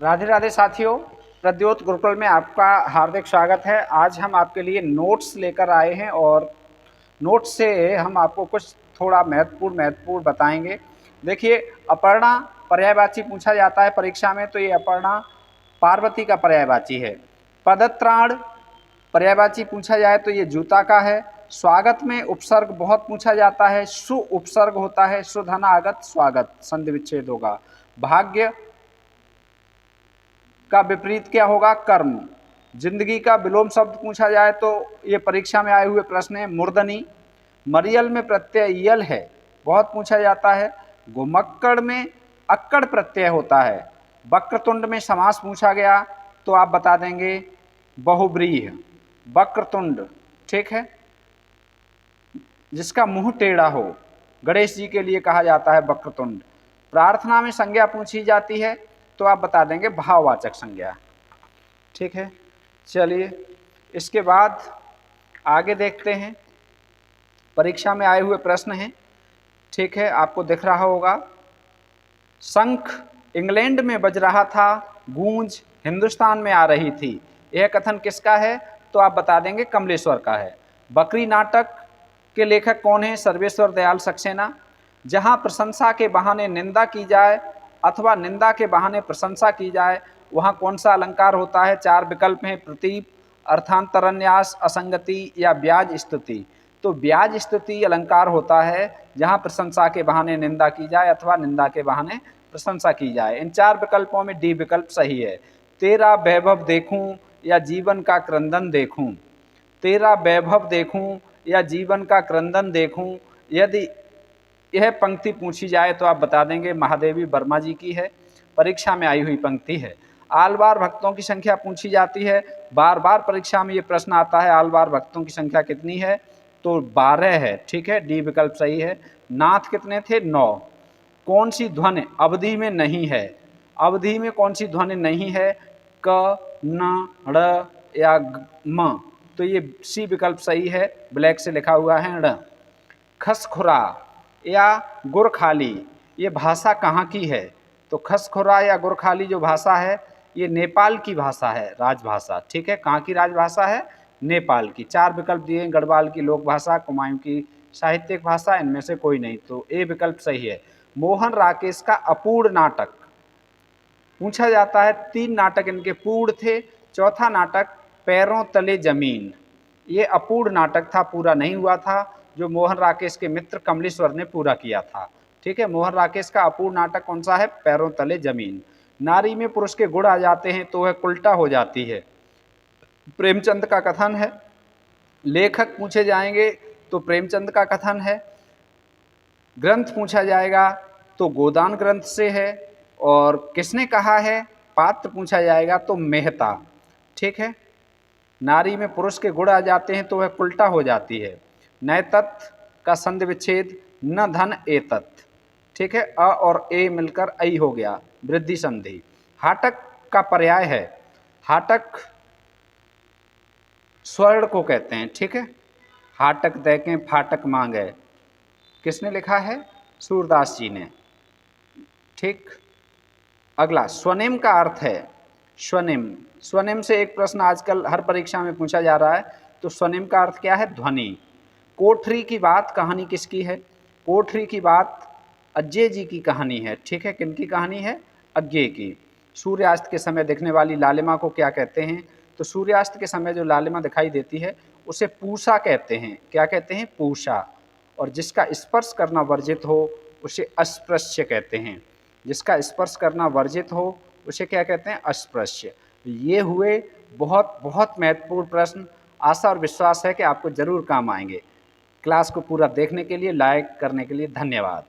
राधे राधे साथियों, प्रद्योत गुरुकुल में आपका हार्दिक स्वागत है। आज हम आपके लिए नोट्स लेकर आए हैं और नोट्स से हम आपको कुछ थोड़ा महत्वपूर्ण बताएंगे। देखिए, अपर्णा पर्यायवाची पूछा जाता है परीक्षा में, तो ये अपर्णा पार्वती का पर्यायवाची है। पदत्राण पर्यायवाची पूछा जाए तो ये जूता का है। स्वागत में उपसर्ग बहुत पूछा जाता है, सु उपसर्ग होता है, सुधनागत स्वागत संधि विच्छेद होगा। भाग्य का विपरीत क्या होगा? कर्म। जिंदगी का विलोम शब्द पूछा जाए तो ये परीक्षा में आए हुए प्रश्न है मूर्धनी। मरियल में प्रत्यय यल है, बहुत पूछा जाता है। घुमक्कड़ में अक्कड़ प्रत्यय होता है। वक्रतुंड में समास पूछा गया तो आप बता देंगे बहुब्रीह, वक्रतुंड, ठीक है, जिसका मुंह टेढ़ा हो। गणेश जी के लिए कहा जाता है वक्रतुंड। प्रार्थना में संज्ञा पूछी जाती है तो आप बता देंगे भाववाचक संज्ञा, ठीक है। चलिए, इसके बाद आगे देखते हैं। परीक्षा में आए हुए प्रश्न हैं, ठीक है, आपको दिख रहा होगा। शंख इंग्लैंड में बज रहा था, गूंज हिंदुस्तान में आ रही थी। यह कथन किसका है? तो आप बता देंगे कमलेश्वर का है। बकरी नाटक के लेखक कौन है? सर्वेश्वर दयाल सक्सेना। जहां प्रशंसा के बहाने निंदा की जाए अथवा निंदा के बहाने प्रशंसा की जाए, वहां कौन सा अलंकार होता है? चार विकल्प हैं: प्रतीप, अर्थांतरन्यास, असंगति या ब्याज स्तुति। तो ब्याज स्तुति अलंकार होता है जहां प्रशंसा के बहाने निंदा की जाए अथवा निंदा के बहाने प्रशंसा की जाए। इन चार विकल्पों में डी विकल्प सही है। तेरा वैभव देखूं या जीवन का क्रंदन देखूं। तेरा वैभव देखूं या जीवन का क्रंदन देखूं, यदि यह पंक्ति पूछी जाए तो आप बता देंगे महादेवी वर्मा जी की है, परीक्षा में आई हुई पंक्ति है। आलवार भक्तों की संख्या पूछी जाती है, बार बार परीक्षा में ये प्रश्न आता है, आलवार भक्तों की संख्या कितनी है? तो 12 है, ठीक है, डी विकल्प सही है। नाथ कितने थे? 9। कौन सी ध्वनि अवधि में नहीं है? अवधि में कौन सी ध्वनि नहीं है? क, न, ड़ या म। तो ये सी विकल्प सही है, ब्लैक से लिखा हुआ है ड़। खसखुरा या गुरखाली, ये भाषा कहाँ की है? तो खसखुरा या गुरखाली जो भाषा है, ये नेपाल की भाषा है, राजभाषा, ठीक है। कहाँ की राजभाषा है? नेपाल की। चार विकल्प दिए, गढ़वाल की लोक भाषा, कुमायूं की साहित्यिक भाषा, इनमें से कोई नहीं, तो ए विकल्प सही है। मोहन राकेश का अपूर्ण नाटक पूछा जाता है। 3 नाटक इनके पूर्ण थे। चौथा नाटक पैरों तले जमीन, ये अपूर्ण नाटक था, पूरा नहीं हुआ था, जो मोहन राकेश के मित्र कमलेश्वर ने पूरा किया था, ठीक है। मोहन राकेश का अपूर्ण नाटक कौन सा है? पैरों तले जमीन। नारी में पुरुष के गुण आ जाते हैं तो वह उल्टा हो जाती है, प्रेमचंद का कथन है। लेखक पूछे जाएंगे तो प्रेमचंद का कथन है। ग्रंथ पूछा जाएगा तो गोदान ग्रंथ से है। और किसने कहा है? पात्र पूछा जाएगा तो मेहता, ठीक है। नारी में पुरुष के गुण आ जाते हैं तो वह उल्टा हो जाती है। नैतत् का संधि विच्छेद न धन एतत्, ठीक है, अ और ए मिलकर ऐ हो गया, वृद्धि संधि। हाटक का पर्याय है, हाटक स्वर्ण को कहते हैं, ठीक है। हाटक देखें फाटक मांगे, किसने लिखा है? सूरदास जी ने, ठीक। अगला स्वनिम का अर्थ है, स्वनिम। स्वनिम से एक प्रश्न आजकल हर परीक्षा में पूछा जा रहा है, तो स्वनिम का अर्थ क्या है? ध्वनि। कोठरी की बात कहानी किसकी है? कोठरी की बात अज्ञे जी की कहानी है, ठीक है। किनकी कहानी है? अज्ञे की। सूर्यास्त के समय दिखने वाली लालिमा को क्या कहते हैं? तो सूर्यास्त के समय जो लालिमा दिखाई देती है उसे पूषा कहते हैं। क्या कहते हैं? पूषा। और जिसका स्पर्श करना वर्जित हो उसे अस्पृश्य कहते हैं। जिसका स्पर्श करना वर्जित हो उसे क्या कहते हैं? अस्पृश्य। ये हुए बहुत बहुत महत्वपूर्ण प्रश्न। आशा और विश्वास है कि आपको जरूर काम आएंगे। क्लास को पूरा देखने के लिए, लाइक करने के लिए धन्यवाद।